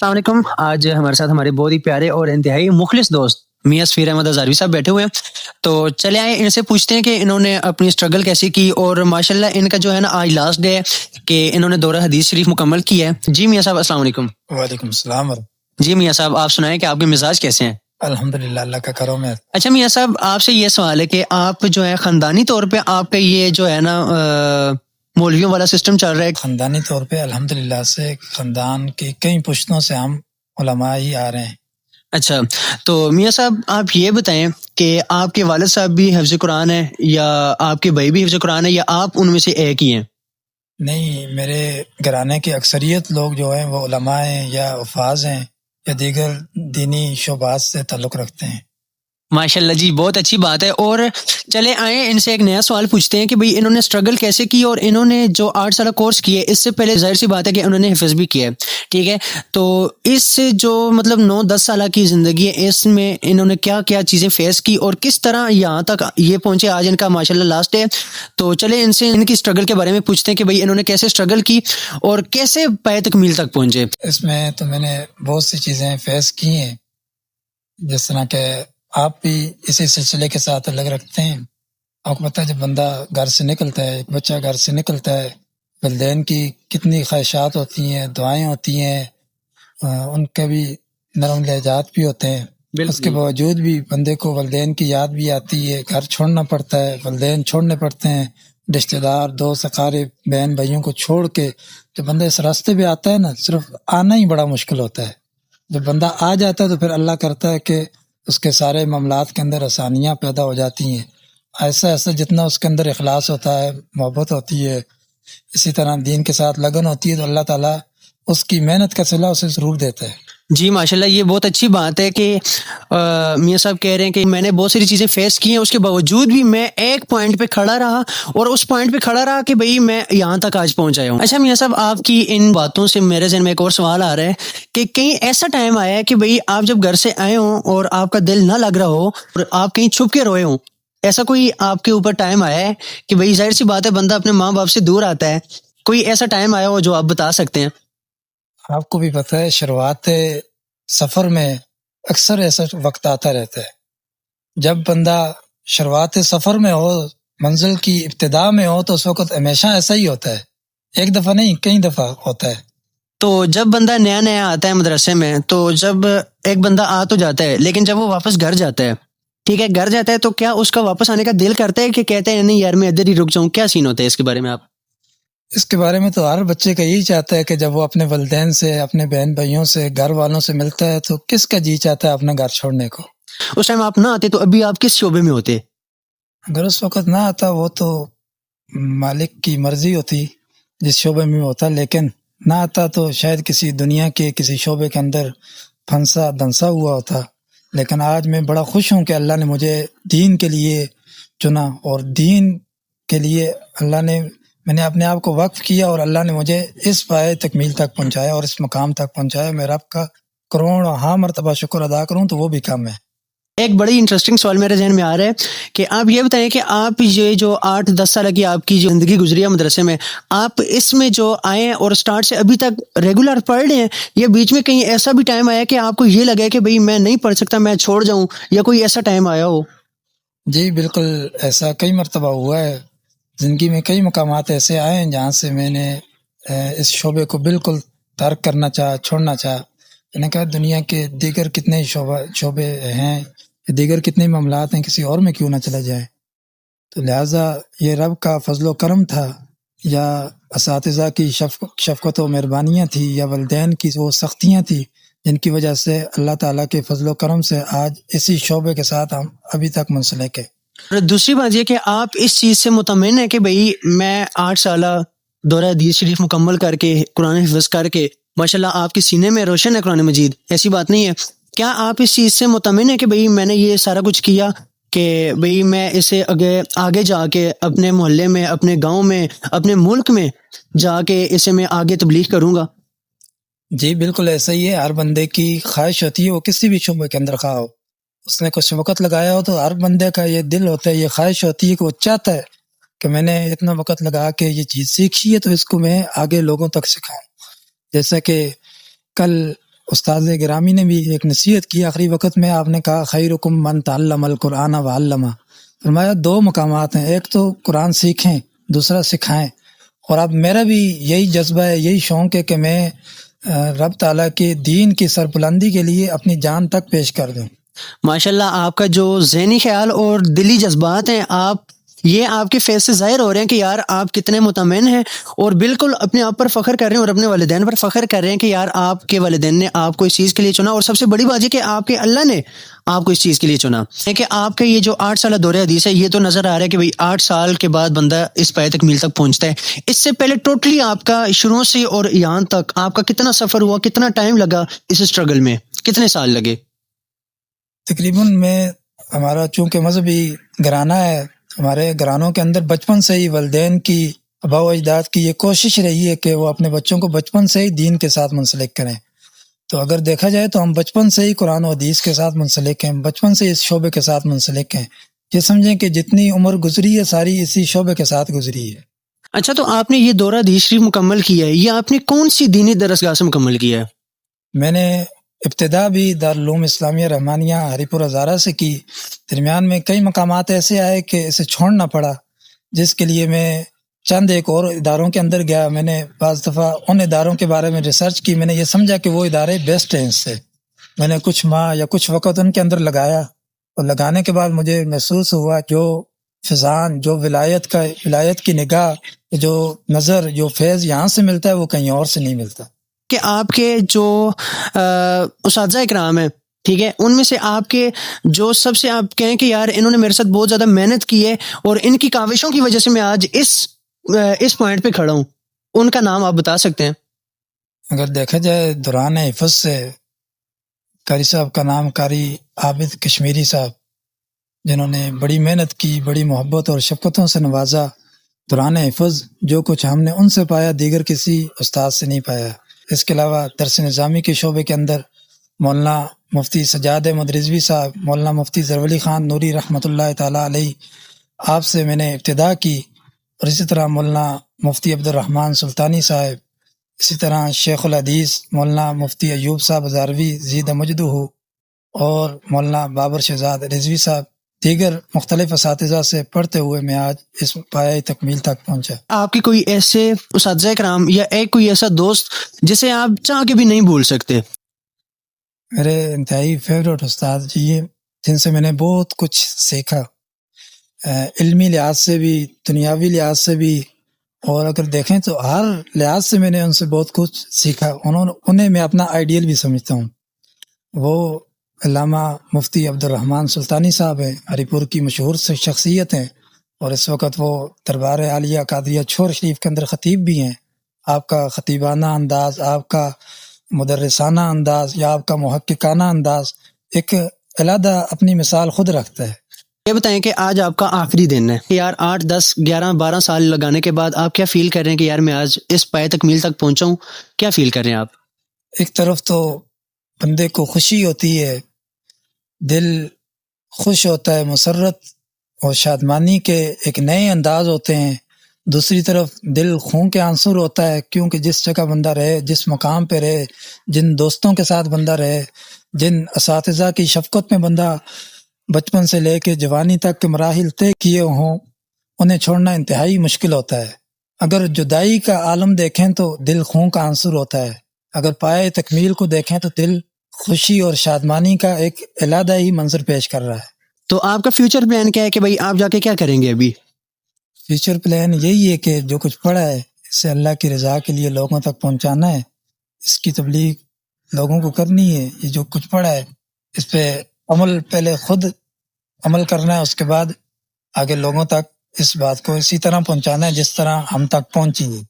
السلام علیکم. آج ہمارے ساتھ ہمارے بہت ہی پیارے اور انتہائی مخلص دوست میاں سفیر احمد ہزاروی صاحب بیٹھے ہوئے ہیں. تو چلے آئے ان سے پوچھتے ہیں کہ انہوں نے اپنی اسٹرگل کیسی کی, اور ماشاءاللہ ان کا جو ہے نا آج لاسٹ ڈے ہے کہ انہوں نے دورہ حدیث شریف مکمل کیا ہے. جی میاں صاحب السلام علیکم. وعلیکم السلام. جی میاں صاحب آپ سنائیں کہ آپ کے مزاج کیسے ہیں؟ الحمدللہ اللہ کا کرم ہے. اچھا میاں صاحب آپ سے یہ سوال ہے کہ آپ جو ہے خاندانی طور پہ آپ کا یہ جو ہے نا مولویوں والا سسٹم چل رہا ہے. خاندانی طور پہ الحمدللہ سے خاندان کی کئی پشتوں سے ہم علماء ہی آ رہے ہیں. اچھا تو میاں صاحب آپ یہ بتائیں کہ آپ کے والد صاحب بھی حفظ قرآن ہیں یا آپ کے بھائی بھی حفظ قرآن ہے یا آپ ان میں سے ایک ہی ہیں؟ نہیں, میرے گھرانے کی اکثریت لوگ جو ہیں وہ علماء ہیں یا حفاظ ہیں یا دیگر دینی شعبات سے تعلق رکھتے ہیں. ماشاءاللہ جی بہت اچھی بات ہے. اور چلے آئیں ان سے ایک نیا سوال پوچھتے ہیں کہ بھئی انہوں نے اسٹرگل کیسے کی, اور انہوں نے جو 8 سالہ کورس کیے اس سے پہلے ظاہر سی بات ہے کہ انہوں نے حفظ بھی کیا ہے, ٹھیک ہے, تو اس جو مطلب 9-10 سالہ کی زندگی ہے اس میں انہوں نے کیا کیا چیزیں فیس کی اور کس طرح یہاں تک یہ پہنچے. آج ان کا ماشاءاللہ لاسٹ ہے, تو چلے ان سے ان کی اسٹرگل کے بارے میں پوچھتے ہیں کہ بھئی انہوں نے کیسے اسٹرگل کی اور کیسے پائے تکمیل تک پہنچے. اس میں تو میں نے بہت سی چیزیں فیس کی ہیں, جس طرح کہ آپ بھی اسی سلسلے کے ساتھ الگ رکھتے ہیں. آپ کو پتہ ہے جب بندہ گھر سے نکلتا ہے, ایک بچہ گھر سے نکلتا ہے, والدین کی کتنی خواہشات ہوتی ہیں, دعائیں ہوتی ہیں, ان کے بھی نرم لہجات بھی ہوتے ہیں. اس کے باوجود بھی بندے کو والدین کی یاد بھی آتی ہے, گھر چھوڑنا پڑتا ہے, والدین چھوڑنے پڑتے ہیں, رشتہ دار دوست اقارب بہن بھائیوں کو چھوڑ کے جب بندہ اس راستے پہ آتا ہے نا, صرف آنا ہی بڑا مشکل ہوتا ہے. جب بندہ آ جاتا ہے تو پھر اللہ کرتا ہے کہ اس کے سارے معاملات کے اندر آسانیاں پیدا ہو جاتی ہیں. ایسا ایسا جتنا اس کے اندر اخلاص ہوتا ہے, محبت ہوتی ہے, اسی طرح دین کے ساتھ لگن ہوتی ہے, تو اللہ تعالیٰ اس کی محنت کا صلہ اسے ضرور دیتا ہے. جی ماشاءاللہ یہ بہت اچھی بات ہے کہ میاں صاحب کہہ رہے ہیں کہ میں نے بہت ساری چیزیں فیس کی ہیں, اس کے باوجود بھی میں ایک پوائنٹ پہ کھڑا رہا اور اس پوائنٹ پہ کھڑا رہا کہ بھئی میں یہاں تک آج پہنچ آیا ہوں. اچھا میاں صاحب آپ کی ان باتوں سے میرے ذہن میں ایک اور سوال آ رہا ہے کہ کہیں ایسا ٹائم آیا ہے کہ بھئی آپ جب گھر سے آئے ہوں اور آپ کا دل نہ لگ رہا ہو اور آپ کہیں چھپ کے روئے ہوں, ایسا کوئی آپ کے اوپر ٹائم آیا ہے کہ بھئی ظاہر سی بات ہے بندہ اپنے ماں باپ سے دور آتا ہے, کوئی ایسا ٹائم آیا ہو جو آپ بتا سکتے ہیں؟ آپ کو بھی پتہ ہے شروعات سفر میں اکثر ایسا وقت آتا رہتا ہے. جب بندہ شروعات سفر میں ہو, منزل کی ابتدا میں ہو, تو اس وقت ہمیشہ ایسا ہی ہوتا ہے, ایک دفعہ نہیں کئی دفعہ ہوتا ہے. تو جب بندہ نیا نیا آتا ہے مدرسے میں, تو جب ایک بندہ آ تو جاتا ہے لیکن جب وہ واپس گھر جاتا ہے, ٹھیک ہے, گھر جاتا ہے, تو کیا اس کا واپس آنے کا دل کرتا ہے کہ کہتے ہیں نہیں یار میں ادھر ہی رک جاؤں؟ کیا سین ہوتا ہے اس کے بارے میں آپ؟ اس کے بارے میں تو ہر بچے کا یہی چاہتا ہے کہ جب وہ اپنے والدین سے, اپنے بہن بھائیوں سے, گھر والوں سے ملتا ہے, تو کس کا جی چاہتا ہے اپنا گھر چھوڑنے کو. اس ٹائم آپ نہ آتے تو ابھی آپ کس شعبے میں ہوتے؟ اگر اس وقت نہ آتا وہ تو مالک کی مرضی ہوتی جس شعبے میں ہوتا, لیکن نہ آتا تو شاید کسی دنیا کے کسی شعبے کے اندر پھنسا دھنسا ہوا ہوتا. لیکن آج میں بڑا خوش ہوں کہ اللہ نے مجھے دین کے لیے چنا, اور دین کے لیے میں نے اپنے آپ کو وقف کیا, اور اللہ نے مجھے اس پائے تکمیل تک پہنچایا اور اس مقام تک پہنچایا. میں رب کا کروڑ ہاں مرتبہ شکر ادا کروں تو وہ بھی کم ہے. ایک بڑی انٹرسٹنگ سوال میرے ذہن میں آ رہا ہے کہ آپ یہ بتائیں کہ آپ یہ جو 8-10 سالہ کی آپ کی جو زندگی گزری ہے مدرسے میں, آپ اس میں جو آئے ہیں اور سٹارٹ سے ابھی تک ریگولر پڑھ رہے ہیں, یا بیچ میں کہیں ایسا بھی ٹائم آیا کہ آپ کو یہ لگا کہ بھئی میں نہیں پڑھ سکتا, میں چھوڑ جاؤں, یا کوئی ایسا ٹائم آیا ہو؟ جی بالکل, ایسا کئی مرتبہ ہوا ہے. زندگی میں کئی مقامات ایسے آئے ہیں جہاں سے میں نے اس شعبے کو بالکل ترک کرنا چاہا, چھوڑنا چاہا. میں نے کہا دنیا کے دیگر کتنے شعبے ہیں, دیگر کتنے معاملات ہیں, کسی اور میں کیوں نہ چلا جائے. تو لہٰذا یہ رب کا فضل و کرم تھا, یا اساتذہ کی شفقت و مہربانیاں تھی, یا والدین کی وہ سختیاں تھی جن کی وجہ سے اللہ تعالیٰ کے فضل و کرم سے آج اسی شعبے کے ساتھ ہم ابھی تک منسلک ہیں. اور دوسری بات یہ کہ آپ اس چیز سے مطمئن ہیں کہ بھئی میں 8 سالہ دورہ حدیث شریف مکمل کر کے, قرآن حفظ کر کے, ماشاءاللہ آپ کے سینے میں روشن ہے قرآن مجید, ایسی بات نہیں ہے. کیا آپ اس چیز سے مطمئن ہیں کہ بھئی میں نے یہ سارا کچھ کیا کہ بھئی میں اسے آگے جا کے اپنے محلے میں, اپنے گاؤں میں, اپنے ملک میں جا کے اسے میں آگے تبلیغ کروں گا؟ جی بالکل ایسا ہی ہے. ہر بندے کی خواہش ہوتی ہے, وہ کسی بھی شعبے کے اندر خواہ ہو, اس نے کچھ وقت لگایا ہو, تو ہر بندے کا یہ دل ہوتا ہے, یہ خواہش ہوتی ہے کہ وہ چاہتا ہے کہ میں نے اتنا وقت لگا کے یہ چیز سیکھی ہے تو اس کو میں آگے لوگوں تک سکھاؤں. جیسا کہ کل استاد گرامی نے بھی ایک نصیحت کی آخری وقت میں، آپ نے کہا خیرکم من تعلم القرآن وعلمہ، فرمایا دو مقامات ہیں، ایک تو قرآن سیکھیں، دوسرا سکھائیں۔ اور اب میرا بھی یہی جذبہ ہے، یہی شوق ہے کہ میں رب تعالیٰ کے دین کی سربلندی کے لیے اپنی جان تک پیش کر دوں۔ ماشاءاللہ آپ کا جو ذہنی خیال اور دلی جذبات ہیں، یہ آپ کے فیس سے ظاہر ہو رہے ہیں کہ یار آپ کتنے مطمئن ہیں اور بالکل اپنے آپ پر فخر کر رہے ہیں اور اپنے والدین پر فخر کر رہے ہیں کہ یار آپ کے والدین نے آپ کو اس چیز کے لیے چنا، اور سب سے بڑی بات یہ کہ آپ کے اللہ نے آپ کو اس چیز کے لیے چنا ہے کہ آپ کا یہ جو 8 سالہ دورہ حدیث ہے، یہ تو نظر آ رہا ہے کہ بھئی 8 سال کے بعد بندہ اس پایہ تکمیل تک پہنچتا ہے۔ اس سے پہلے ٹوٹلی آپ کا شروع سے اور یہاں تک آپ کا کتنا سفر ہوا، کتنا ٹائم لگا اس اسٹرگل میں، کتنے سال لگے؟ تقریباً ہمارا چونکہ مذہبی گھرانہ ہے، ہمارے گھرانوں کے اندر بچپن سے ہی والدین کی، آباء و اجداد کی یہ کوشش رہی ہے کہ وہ اپنے بچوں کو بچپن سے ہی دین کے ساتھ منسلک کریں۔ تو اگر دیکھا جائے تو ہم بچپن سے ہی قرآن و حدیث کے ساتھ منسلک ہیں، بچپن سے اس شعبے کے ساتھ منسلک ہیں۔ یہ سمجھیں کہ جتنی عمر گزری ہے ساری اسی شعبے کے ساتھ گزری ہے۔ اچھا، تو آپ نے یہ دورہ حدیث شریف مکمل کیا ہے، یہ آپ نے کون سی دینی درسگاہ سے مکمل کیا ہے؟ میں نے ابتدا بھی دارالعلوم اسلامیہ رحمانیہ ہری پور ہزارہ سے کی، درمیان میں کئی مقامات ایسے آئے کہ اسے چھوڑنا پڑا، جس کے لیے میں چند ایک اور اداروں کے اندر گیا۔ میں نے بعض دفعہ ان اداروں کے بارے میں ریسرچ کی، میں نے یہ سمجھا کہ وہ ادارے بیسٹ ہیں اس سے۔ میں نے کچھ ماہ یا کچھ وقت ان کے اندر لگایا، اور لگانے کے بعد مجھے محسوس ہوا جو فضان، جو ولایت کی نگاہ، جو نظر، جو فیض یہاں سے ملتا ہے وہ کہیں اور سے نہیں ملتا۔ کہ آپ کے جو اساتذہ اکرام ہیں، ٹھیک ہے، ان میں سے آپ کے جو سب سے آپ کہیں کہ یار انہوں نے میرے ساتھ بہت زیادہ محنت کی ہے اور ان کی کاوشوں کی وجہ سے میں آج اس پوائنٹ پہ کھڑا ہوں، ان کا نام آپ بتا سکتے ہیں؟ اگر دیکھا جائے دوران حفظ سے قاری صاحب کا نام قاری عابد کشمیری صاحب، جنہوں نے بڑی محنت کی، بڑی محبت اور شفقتوں سے نوازا۔ دوران حفظ جو کچھ ہم نے ان سے پایا دیگر کسی استاد سے نہیں پایا۔ اس کے علاوہ درس نظامی کے شعبے کے اندر مولانا مفتی سجاد احمد رضوی صاحب، مولانا مفتی ضرور خان نوری رحمۃ اللہ تعالیٰ علیہ، آپ سے میں نے ابتدا کی، اور اسی طرح مولانا مفتی عبد الرحمن سلطانی صاحب، اسی طرح شیخ الحدیث مولانا مفتی ایوب صاحب ہزاروی زید مجدہ، اور مولانا بابر شہزاد رضوی صاحب، دیگر مختلف اساتذہ سے پڑھتے ہوئے میں آج اس پایہ تکمیل تک پہنچا۔ آپ کے کوئی ایسے اساتذہ کرام یا کوئی ایسا دوست جسے آپ چاہ کے بھی نہیں بھول سکتے؟ میرے انتہائی فیوریٹ استاد یہ جن سے میں نے بہت کچھ سیکھا، علمی لحاظ سے بھی، دنیاوی لحاظ سے بھی، اور اگر دیکھیں تو ہر لحاظ سے میں نے ان سے بہت کچھ سیکھا۔ انہیں میں اپنا آئیڈیل بھی سمجھتا ہوں۔ وہ علامہ مفتی عبد الرحمن سلطانی صاحب ہیں، ہری پور کی مشہور شخصیت ہیں، اور اس وقت وہ دربار عالیہ قادریہ چھور شریف کے اندر خطیب بھی ہیں۔ آپ کا خطیبانہ انداز، آپ کا مدرسانہ انداز یا آپ کا محققانہ انداز ایک علیحدہ اپنی مثال خود رکھتا ہے۔ یہ بتائیں کہ آج آپ کا آخری دن ہے، یار 8 10 11 12 سال لگانے کے بعد آپ کیا فیل کر رہے ہیں کہ یار میں آج اس پایہ تکمیل تک پہنچا ہوں؟ کیا فیل کر رہے ہیں آپ؟ ایک طرف تو بندے کو خوشی ہوتی ہے، دل خوش ہوتا ہے، مسرت اور شادمانی کے ایک نئے انداز ہوتے ہیں۔ دوسری طرف دل خون کے آنسر ہوتا ہے، کیونکہ جس جگہ بندہ رہے، جس مقام پہ رہے، جن دوستوں کے ساتھ بندہ رہے، جن اساتذہ کی شفقت میں بندہ بچپن سے لے کے جوانی تک کے مراحل طے کیے ہوں، انہیں چھوڑنا انتہائی مشکل ہوتا ہے۔ اگر جدائی کا عالم دیکھیں تو دل خون کا آنسر ہوتا ہے، اگر پایہ تکمیل کو دیکھیں تو دل خوشی اور شادمانی کا ایک علیحدہ ہی منظر پیش کر رہا ہے۔ تو آپ کا فیوچر پلان کیا ہے کہ بھائی آپ جا کے کیا کریں گے ابھی؟ فیوچر پلان یہی ہے کہ جو کچھ پڑھا ہے اسے اللہ کی رضا کے لیے لوگوں تک پہنچانا ہے، اس کی تبلیغ لوگوں کو کرنی ہے۔ یہ جو کچھ پڑھا ہے اس پہ عمل، پہلے خود عمل کرنا ہے، اس کے بعد آگے لوگوں تک اس بات کو اسی طرح پہنچانا ہے جس طرح ہم تک پہنچی ہے۔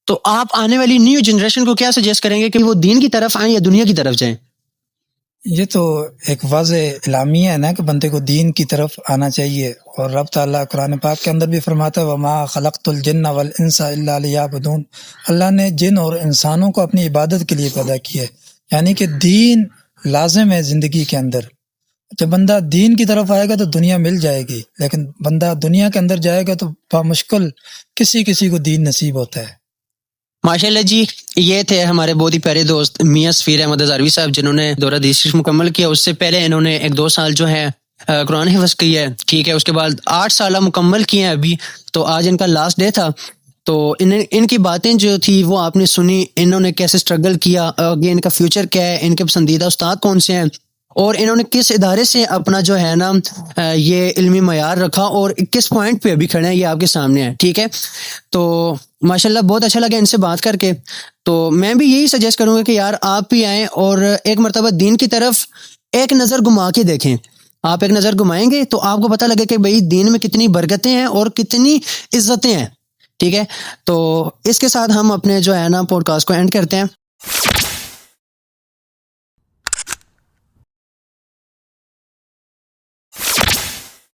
تو آپ آنے والی نیو جنریشن کو کیا سجیسٹ کریں گے کہ وہ دین کی طرف آئیں یا دنیا کی طرف جائیں؟ یہ تو ایک واضح اعلامیہ ہے نا کہ بندے کو دین کی طرف آنا چاہیے، اور رب تعالیٰ قرآن پاک کے اندر بھی فرماتا ہے وَمَا خَلَقْتُ الْجِنَّ وَالْإِنسَ إِلَّا لِيَعْبُدُونَ، اللہ نے جن اور انسانوں کو اپنی عبادت کے لیے پیدا کیا ہے، یعنی کہ دین لازم ہے زندگی کے اندر۔ جب بندہ دین کی طرف آئے گا تو دنیا مل جائے گی، لیکن بندہ دنیا کے اندر جائے گا تو بامشکل کسی کو دین نصیب ہوتا ہے۔ ماشاءاللہ جی، یہ تھے ہمارے بہت ہی پیارے دوست میاں سفیر احمد ہزاروی صاحب، جنہوں نے دورہ حدیث شریف مکمل کیا. اس سے پہلے انہوں نے 1-2 سال جو ہے قرآن حفظ کی ہے، ٹھیک ہے. اس کے بعد 8 سالہ مکمل کیے ہیں ابھی. تو آج ان کا لاسٹ ڈے تھا. تو ان کی باتیں جو تھی وہ آپ نے سنی، انہوں نے کیسے سٹرگل کیا، آگے ان کا فیوچر کیا ہے، ان کے پسندیدہ استاد کون سے ہیں، اور انہوں نے کس ادارے سے اپنا جو ہے نا یہ علمی معیار رکھا اور کس پوائنٹ پہ ابھی کھڑے ہیں، یہ آپ کے سامنے ہے، ٹھیک ہے. تو ماشاءاللہ بہت اچھا لگا ان سے بات کر کے. تو میں بھی یہی سجیسٹ کروں گا کہ یار آپ بھی آئیں اور ایک مرتبہ دین کی طرف ایک نظر گھما کے دیکھیں. آپ ایک نظر گھمائیں گے تو آپ کو پتہ لگے کہ بھئی دین میں کتنی برکتیں ہیں اور کتنی عزتیں ہیں، ٹھیک ہے. تو اس کے ساتھ ہم اپنے جو ہے نا پوڈ کاسٹ کو اینڈ کرتے ہیں.